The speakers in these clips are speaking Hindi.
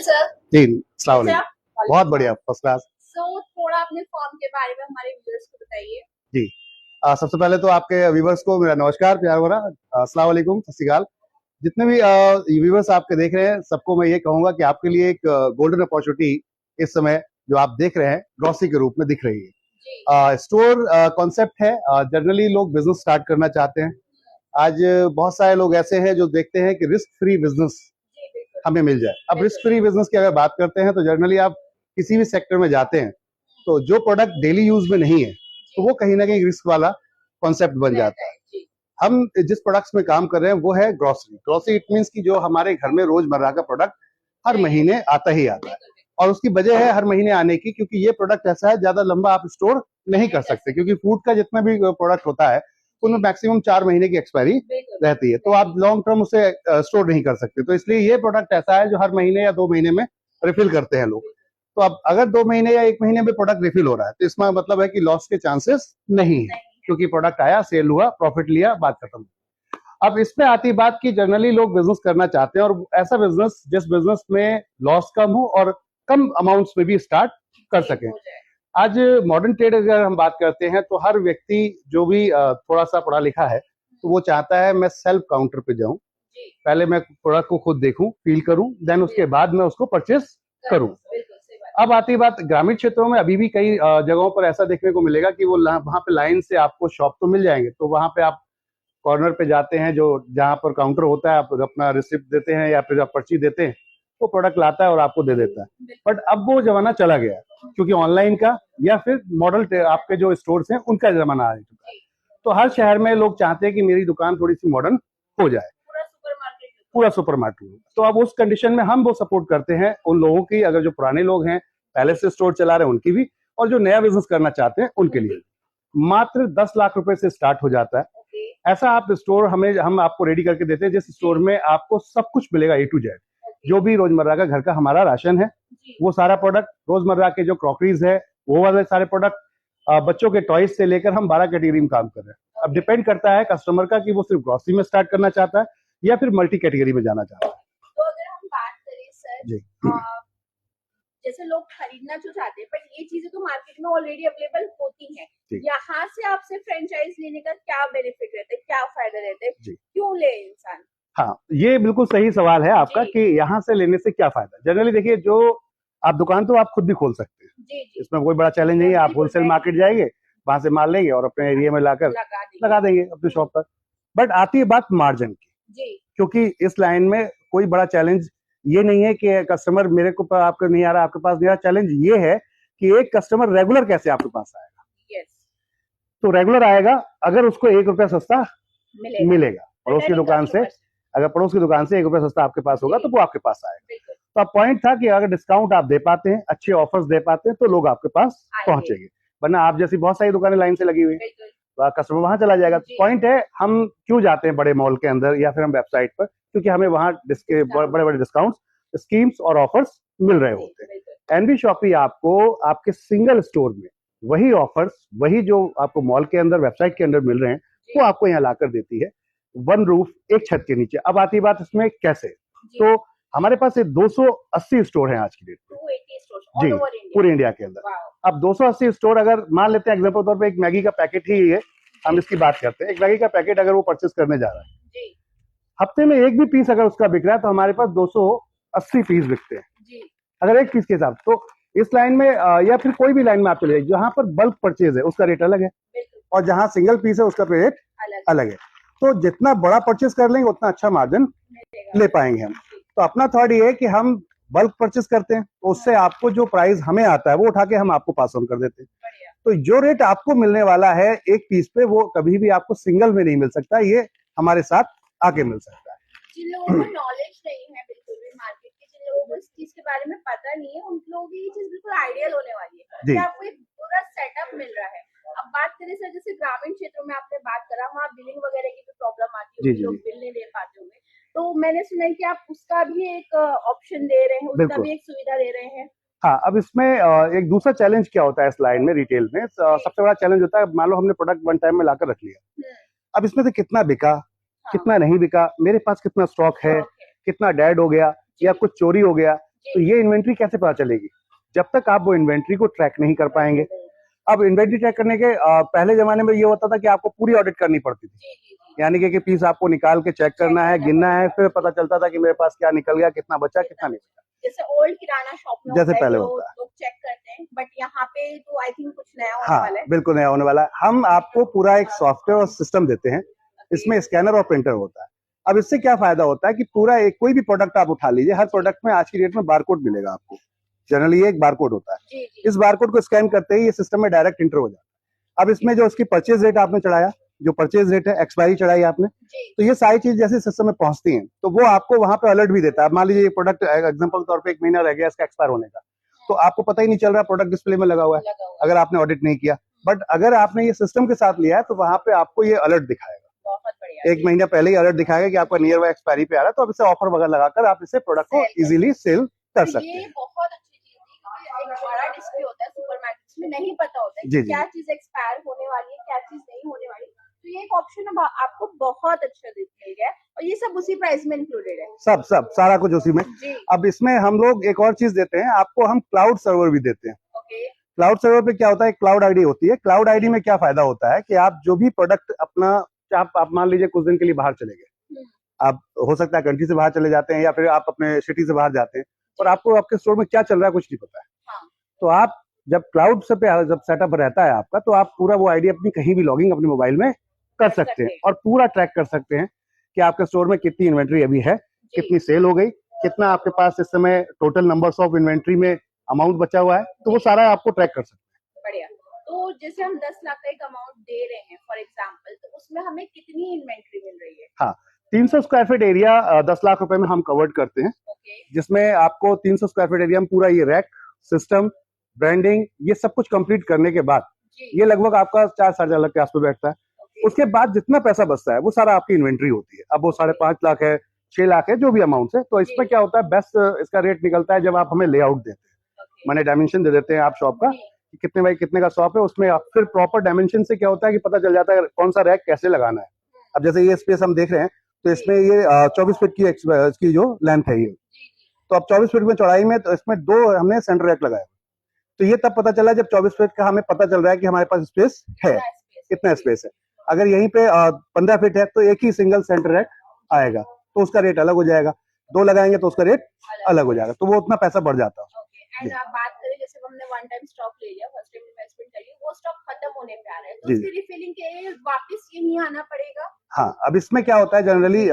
सर। जी, अस्सलाम वालेकुम। बहुत बढ़िया, फर्स्ट क्लास। थोड़ा अपने फॉर्म के बारे में हमारे व्यूअर्स को बताइए। जी, सबसे पहले तो आपके व्यूवर्स को मेरा नमस्कार, प्यार भरा अस्सलाम वालेकुम, सत श्री अकाल। जितने भी व्यूवर्स आपके देख रहे हैं, सबको मैं ये कहूंगा कि आपके लिए एक गोल्डन अपॉर्चुनिटी इस समय जो आप देख रहे हैं ग्रॉसरी के रूप में दिख रही है। स्टोर कॉन्सेप्ट है। जनरली लोग बिजनेस स्टार्ट करना चाहते हैं। आज बहुत सारे लोग ऐसे हैं जो देखते हैं कि रिस्क फ्री बिजनेस हमें मिल जाए। अब रिस्क फ्री बिजनेस की अगर बात करते हैं तो जनरली आप किसी भी सेक्टर में जाते हैं तो जो प्रोडक्ट डेली यूज में नहीं है तो वो कहीं ना कहीं रिस्क वाला कॉन्सेप्ट बन जाता है। हम जिस प्रोडक्ट्स में काम कर रहे हैं वो है ग्रोसरी। ग्रोसरी इट मीन्स कि जो हमारे घर में रोजमर्रा का प्रोडक्ट हर महीने आता ही आता है, और उसकी वजह है हर महीने आने की, क्योंकि ये प्रोडक्ट ऐसा है ज्यादा लंबा आप स्टोर नहीं कर सकते, क्योंकि फूड का जितना भी प्रोडक्ट होता है उनमें मैक्सिमम 4 महीने की एक्सपायरी रहती है, तो आप लॉन्ग टर्म उसे स्टोर नहीं कर सकते। तो इसलिए ये प्रोडक्ट ऐसा है जो हर महीने या 2 महीने में रिफिल करते हैं लोग। तो अब अगर 2 महीने या 1 महीने में प्रोडक्ट रिफिल हो रहा है तो इसका मतलब है कि लॉस के चांसेस नहीं है, क्योंकि प्रोडक्ट आया, सेल हुआ, प्रॉफिट लिया, बात खत्म। अब इसमें आती बात कि जनरली लोग बिजनेस करना चाहते हैं, और ऐसा बिजनेस जिस बिजनेस में लॉस कम हो और कम अमाउंट्स में भी स्टार्ट कर सकें। आज मॉडर्न ट्रेड अगर हम बात करते हैं तो हर व्यक्ति जो भी थोड़ा सा पढ़ा लिखा है तो वो चाहता है मैं सेल्फ काउंटर पे जाऊं, पहले मैं प्रोडक्ट को खुद देखूं, फील करूं, देन उसके बाद मैं उसको परचेस करूं। अब आती बात ग्रामीण क्षेत्रों में, अभी भी कई जगहों पर ऐसा देखने को मिलेगा कि वो वहां पे लाइन से आपको शॉप तो मिल जाएंगे, तो वहां पे आप कॉर्नर पे जाते हैं जो जहां पर काउंटर होता है, आप अपना रिसिप्ट देते हैं या फिर आप पर्ची देते हैं, वो प्रोडक्ट लाता है और आपको दे देता है। बट अब वो जमाना चला गया, क्योंकि ऑनलाइन का या फिर मॉडल आपके जो स्टोर्स हैं उनका जमाना आ चुका है। तो हर शहर में लोग चाहते हैं कि मेरी दुकान थोड़ी सी मॉडर्न हो जाए, पूरा सुपरमार्केट। तो अब उस कंडीशन में हम वो सपोर्ट करते हैं उन लोगों की, अगर जो पुराने लोग हैं पहले से स्टोर चला रहे हैं उनकी भी, और जो नया बिजनेस करना चाहते हैं उनके लिए। मात्र 10 लाख रुपए से स्टार्ट हो जाता है। ऐसा आप स्टोर हम आपको रेडी करके देते हैं जिस स्टोर में आपको सब कुछ मिलेगा, A to Z। जो भी रोजमर्रा का घर का हमारा राशन है वो सारा प्रोडक्ट, रोजमर्रा के जो क्रॉकरीज है वो वाले सारे प्रोडक्ट, बच्चों के टॉयज से लेकर हम 12 कैटेगरी में काम कर रहे हैं। अब डिपेंड करता है कस्टमर का कि वो सिर्फ ग्रोसरी में स्टार्ट करना चाहता है या फिर मल्टी कैटेगरी में जाना चाहता है। तो अगर हम बात करें सर जी, जैसे लोग खरीदना जो चाहते हैं, बट ये चीजें तो मार्केट में ऑलरेडी अवेलेबल होती हैं, यहाँ से आपसे फ्रेंचाइज लेने का क्या बेनिफिट रहता है, क्या फायदा रहता है, क्यों ले इंसान? हाँ, ये बिल्कुल सही सवाल है आपका कि यहाँ से लेने से क्या फायदा। जनरली देखिए, जो आप दुकान तो आप खुद भी खोल सकते हैं, इसमें कोई बड़ा चैलेंज नहीं है। आप होलसेल मार्केट जाएंगे, वहां से माल लेंगे और अपने एरिया में लाकर लगा देंगे अपनी शॉप पर। बट आती है बात मार्जिन की, क्योंकि इस लाइन में कोई बड़ा चैलेंज ये नहीं है कि कस्टमर मेरे को आपको नहीं आ रहा, आपके पास नहीं आ रहा। चैलेंज ये है कि एक कस्टमर रेगुलर कैसे आपके पास आएगा। तो रेगुलर आएगा अगर उसको 1 रुपया सस्ता मिलेगा, पड़ोस की दुकान से, अगर पड़ोस की दुकान से 1 रुपया सस्ता आपके पास होगा तो वो आपके पास आएगा। तो अब पॉइंट था कि अगर डिस्काउंट आप दे पाते हैं, अच्छे ऑफर्स दे पाते हैं, तो लोग आपके पास पहुंचेंगे। वरना आप जैसी बहुत सारी दुकानें लाइन से लगी हुई हैं, तो कस्टमर वहां चला जाएगा। पॉइंट है हम क्यों जाते हैं बड़े मॉल के अंदर या फिर हम वेबसाइट पर, क्योंकि हमें वहां बड़े बड़े डिस्काउंट, स्कीम्स और ऑफर्स मिल रहे होते हैं। एनबी शॉपी आपको आपके सिंगल स्टोर में वही ऑफर्स, वही जो आपको मॉल के अंदर, वेबसाइट के अंदर मिल रहे हैं, वो आपको यहाँ लाकर देती है, वन रूफ, एक छत के नीचे। अब आती बात इसमें कैसे, तो हमारे पास 280 स्टोर हैं आज की डेट में जी, पूरे इंडिया के अंदर। अब 280 स्टोर, अगर मान लेते हैं एग्जाम्पल तौर पे एक मैगी का पैकेट ही है, हम इसकी बात करते हैं, एक मैगी का पैकेट अगर वो परचेस करने जा रहा है, हफ्ते में एक भी पीस अगर उसका बिक रहा है तो हमारे पास 280 पीस बिकते हैं अगर एक पीस के हिसाब। तो इस लाइन में या फिर कोई भी लाइन में आप चले जाइए, जहां पर बल्क परचेज है उसका रेट अलग है, और जहां सिंगल पीस है उसका रेट अलग है। तो जितना बड़ा परचेज कर लेंगे उतना अच्छा मार्जिन ले पाएंगे हम। तो अपना थॉट ये है कि हम बल्क परचेज करते हैं, तो उससे आपको जो प्राइस हमें आता है वो उठा के हम आपको पास ऑन कर देते हैं। तो जो रेट आपको मिलने वाला है एक पीस पे, वो कभी भी आपको सिंगल में नहीं मिल सकता, ये हमारे साथ आके मिल सकता है। जिन लोगों को नॉलेज नहीं है बिल्कुल भी मार्केट की, जिन लोगों को इस चीज के बारे में पता नहीं है, उन लोगों की ये चीज बिल्कुल आइडियल होने वाली है कि आपको एक पूरा सेटअप मिल रहा है। अब बात करें सर, जैसे ग्रामीण क्षेत्रों में आपने बात करा, वहाँ बिलिंग वगैरह की भी प्रॉब्लम आती है, लोग बिल नहीं दे पाते होंगे, तो मैंने सुना है कि आप उसका भी एक ऑप्शन दे रहे हैं, उसका भी एक सुविधा दे रहे हैं। हाँ, अब इसमें एक दूसरा चैलेंज क्या होता है इस लाइन में, रिटेल में सबसे बड़ा चैलेंज होता है, मान लो हमने प्रोडक्ट वन टाइम में लाकर रख लिया, अब इसमें से कितना बिका, कितना नहीं बिका, मेरे पास कितना स्टॉक है, कितना डेड हो गया या कुछ चोरी हो गया, तो ये इन्वेंट्री कैसे पता चलेगी जब तक आप वो इन्वेंट्री को ट्रैक नहीं कर पाएंगे। अब इन्वेंट्री ट्रैक करने के पहले जमाने में ये होता था कि आपको पूरी ऑडिट करनी पड़ती थी, यानी कि पीस आपको निकाल के चेक करना है, गिनना है, फिर पता चलता था कि मेरे पास क्या निकल गया, कितना बचा, कितना नहीं बचा। जैसे ओल्ड किराना शॉप में जैसे पहले होता है, लोग चेक करते हैं, बट यहाँ पे तो आई थिंक कुछ नया होने हाँ वाला है। बिल्कुल नया होने वाला है। हम आपको पूरा एक सॉफ्टवेयर और सिस्टम देते हैं, इसमें स्कैनर और प्रिंटर होता है। अब इससे क्या फायदा होता है कि पूरा एक कोई भी प्रोडक्ट आप उठा लीजिए, हर प्रोडक्ट में आज की डेट में बारकोड मिलेगा आपको। जनरली ये एक बारकोड होता है, जी, इस बारकोड को स्कैन करते ही ये सिस्टम में डायरेक्ट इंटर हो जाता है। अब इसमें जो उसकी परचेज रेट आपने चढ़ाया, जो परचेज रेट है, एक्सपायरी चढ़ाई आपने, तो ये सारी चीज जैसे सिस्टम में पहुंचती हैं तो वो आपको वहां पे अलर्ट भी देता है। मान लीजिए ये प्रोडक्ट एग्जांपल के तौर पे 1 महीना रह गया इसका एक्सपायर होने का, तो आपको पता ही नहीं चल रहा, प्रोडक्ट डिस्प्ले में लगा हुआ है अगर आपने ऑडिट नहीं किया। बट अगर आपने ये सिस्टम के साथ लिया है तो वहां पे आपको ये अलर्ट दिखाएगा, बहुत बढ़िया। 1 महीना पहले ही अलर्ट दिखाएगा कि आपका नियर बाय एक्सपायरी पे आ रहा है, तो अब इसे ऑफर वगैरह लगाकर आप इसे प्रोडक्ट को इजीली सेल कर सकते ये हैं। बहुत अच्छी चीज है, एक बड़ा डिस्प्ले होता है सुपरमार्केट्स में, नहीं पता होता है जी, कि जी। क्या चीज एक्सपायर होने वाली है, क्या चीज नहीं होने वाली। तो ये एक ऑप्शन अब आपको बहुत अच्छा मिल गया है, और ये सब उसी प्राइस में इंक्लूडेड है। सब सारा कुछ उसी में। जी, अब इसमें हम लोग एक और चीज देते हैं आपको, हम क्लाउड सर्वर भी देते हैं। ओके, क्लाउड सर्वर पे क्या होता है, क्लाउड आईडी होती है। क्लाउड आईडी में क्या फायदा होता है कि आप जो भी प्रोडक्ट अपना, आप मान लीजिए कुछ दिन के लिए बाहर चले गए, आप हो सकता है कंट्री से बाहर चले जाते हैं या फिर आप अपने सिटी से बाहर जाते हैं और आपको आपके स्टोर में क्या चल रहा है कुछ नहीं पता है, हाँ, तो आप जब क्लाउड से पे जब सेटअप रहता है आपका, तो आप पूरा वो आईडी अपनी कहीं भी लॉगिंग अपने मोबाइल में कर सकते हैं और पूरा ट्रैक कर सकते हैं कि आपके स्टोर में कितनी इन्वेंट्री अभी है, कितनी सेल हो गई, कितना आपके पास इस समय टोटल नंबर्स ऑफ इन्वेंट्री में अमाउंट बचा हुआ है, तो वो सारा आपको ट्रैक कर सकते हैं। बढ़िया। तो जैसे हम 10 लाख का एक अमाउंट दे रहे हैं फॉर एग्जांपल, तो उसमें हमें कितनी इन्वेंट्री मिल रही है? हाँ, 300 स्क्वायर फीट एरिया 10 लाख रुपए में हम कवर्ड करते हैं, ओके, जिसमें आपको 300 स्क्वायर फीट एरिया में पूरा ये रैक सिस्टम, ब्रांडिंग, ये सब कुछ कंप्लीट करने के बाद जी, ये लगभग आपका 4-4.5 लाख के आसपास बैठता है। ओके, उसके बाद जितना पैसा बचता है वो सारा आपकी इन्वेंट्री होती है। अब वो 5.5 लाख है, 6 लाख है, जो भी अमाउंट है, तो इसमें क्या होता है, बेस्ट इसका रेट निकलता है जब आप हमें लेआउट देते हैं, ओके, माने डायमेंशन दे देते हैं आप शॉप का कि कितने बाई कितने का शॉप है, उसमें आप फिर प्रॉपर डायमेंशन से क्या होता है कि पता चल जाता है कौन सा रैक कैसे लगाना है। अब जैसे ये स्पेस हम देख रहे हैं, तो इसमें ये 24 फीट की इसकी जो लेंथ है ये, तो अब 24 फीट में चौड़ाई में, तो इसमें 2 हमने सेंटर रैक लगाया, तो ये तब पता चला जब 24 फीट का हमें पता चल रहा है कि हमारे पास स्पेस है, कितना स्पेस है। अगर यहीं पे 15 फीट है तो एक ही सिंगल सेंटर रैक आएगा, तो उसका रेट अलग हो जाएगा, 2 लगाएंगे तो उसका रेट अलग हो जाएगा, तो वो उतना पैसा बढ़ जाता है। एंड आप बात करें जैसे हमने वन टाइम स्टॉक ले लिया, फर्स्ट टाइम इन्वेस्टमेंट कर लिया, वो स्टॉक खत्म होने पे आ रहा है, तो जी, उसकी रिफिलिंग के लिए वापस ये नहीं आना पड़ेगा? हाँ, अब इसमें क्या होता है जनरली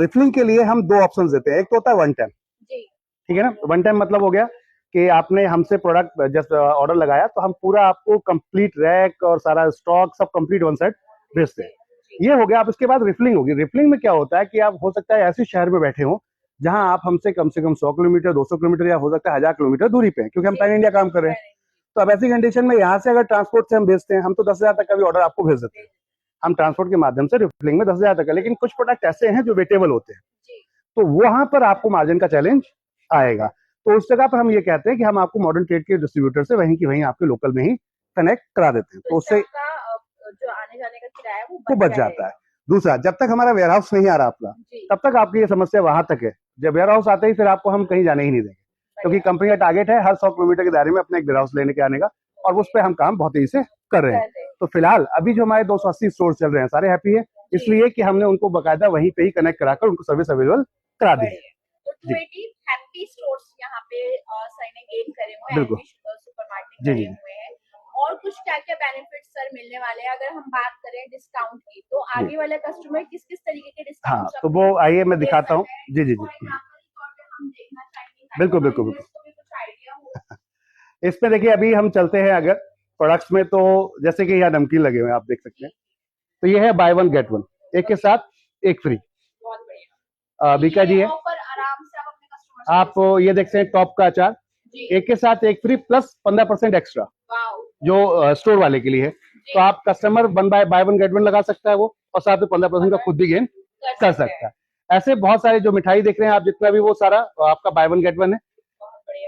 रिफिलिंग के लिए हम 2 ऑप्शन देते हैं। एक तो होता है वन टाइम, जी, ठीक है ना। वन टाइम मतलब हो गया कि आपने हमसे प्रोडक्ट जस्ट ऑर्डर लगाया, तो हम पूरा आपको कंप्लीट रैक और सारा स्टॉक सब कंप्लीट वन साइड भेजते हैं, ये हो गया। अब इसके बाद रिफिलिंग होगी। रिफिलिंग में क्या होता है कि आप हो सकता है ऐसे शहर में बैठे हो जहां आप हमसे कम से कम 100 किलोमीटर, 200 किलोमीटर या हो सकता है 1000 किलोमीटर दूरी पे है, क्योंकि हम पैन इंडिया काम कर रहे हैं। तो अब ऐसी कंडीशन में यहाँ से अगर ट्रांसपोर्ट से हम भेजते हैं, हम तो 10,000 तक का भी ऑर्डर आपको भेज देते हैं, हम ट्रांसपोर्ट के माध्यम से रिफिलिंग में 10,000 तक है। लेकिन कुछ प्रोडक्ट ऐसे हैं जो वेटेबल होते हैं, तो वहां पर आपको मार्जिन का चैलेंज आएगा। तो उस जगह पर हम ये कहते हैं कि हम आपको मॉडर्न ट्रेड के डिस्ट्रीब्यूटर से वहीं की वहीं आपके लोकल में ही कनेक्ट करा देते हैं, तो उससे जो आने जाने का किराया वो बच जाता है। दूसरा, जब तक हमारा वेयर हाउस नहीं आ रहा अपना, तब तक आपकी ये समस्या वहां तक है। जब वेयर हाउस आते ही फिर आपको हम कहीं जाने ही नहीं देंगे, क्योंकि कंपनी का टारगेट है हर 100 किलोमीटर के दायरे में अपना एक वेयर हाउस लेने के आने का, और उस पर हम काम बहुत तेजी से कर रहे हैं। तो फिलहाल अभी जो हमारे 280 स्टोर चल रहे हैं सारे हैप्पी है, इसलिए कि हमने उनको बाकायदा वहीं पे ही कनेक्ट कराकर उनको सर्विस अवेलेबल करा दी है। तो 280 हैप्पी स्टोर्स यहाँ पे सर ने गेन करे हुए हैं, बिल्कुल। सुपरमार्केट जी, करे जी। हुए हैं। और कुछ क्या क्या बेनिफिट्स सर मिलने वाले हैं? अगर हम बात करें डिस्काउंट की, तो आगे वाले कस्टमर किस किस तरीके के हाँ, डिस्काउंट तो वो आइए मैं दिखाता हूँ। जी, जी, जी। बिल्कुल, बिल्कुल, बिल्कुल। कुछ आइडिया हो? इसमें देखिए अभी हम चलते हैं अगर प्रोडक्ट्स में, तो जैसे कि यहाँ नमकीन लगे हुए हैं आप देख सकते हैं, तो ये है बाय वन गेट वन, एक के साथ एक फ्री। बहुत बढ़िया। बीका जी है, ऑफर आराम से आप अपने कस्टमर आप ये देख सकते हैं टॉप का अचार, एक के साथ एक फ्री प्लस 15% एक्स्ट्रा, जो स्टोर वाले के लिए है। तो आप customer by one get one लगा सकता है वो, और साथ में 15% का खुद भी गेन कर सकता है। ऐसे बहुत सारे जो मिठाई देख रहे हैं आप, जितना भी वो सारा आपका बाय वन गेट वन है।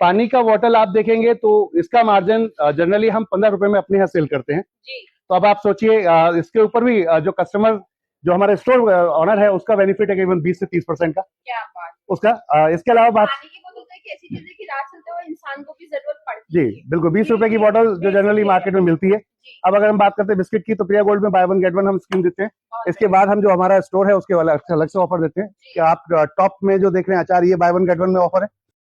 पानी का बॉटल आप देखेंगे तो इसका मार्जिन जनरली हम 15 रुपए में अपने यहाँ सेल करते हैं। तो अब आप सोचिए इसके ऊपर भी जो कस्टमर, जो हमारे स्टोर ऑनर है, उसका बेनिफिट है करीबन 20 से 30% का क्या बात। उसका। इसके अलावा बात, पानी की बोतल तो एक ऐसी चीज है कि रात चलते हुए इंसान को भी जरूरत पड़ती जी है। बिल्कुल, 20 रुपए की बॉटल जो जनरली मार्केट में मिलती है। जी। अब अगर हम बात करते हैं बिस्किट की, तो प्रिया गोल्ड में बाय वन गेट वन हम स्कीम देते हैं। इसके बाद हम जो हमारा स्टोर है उसके वाला अलग से ऑफर देते हैं कि आप टॉप में जो देख रहे हैं अचार, ये बाय वन गेट वन में ऑफर है।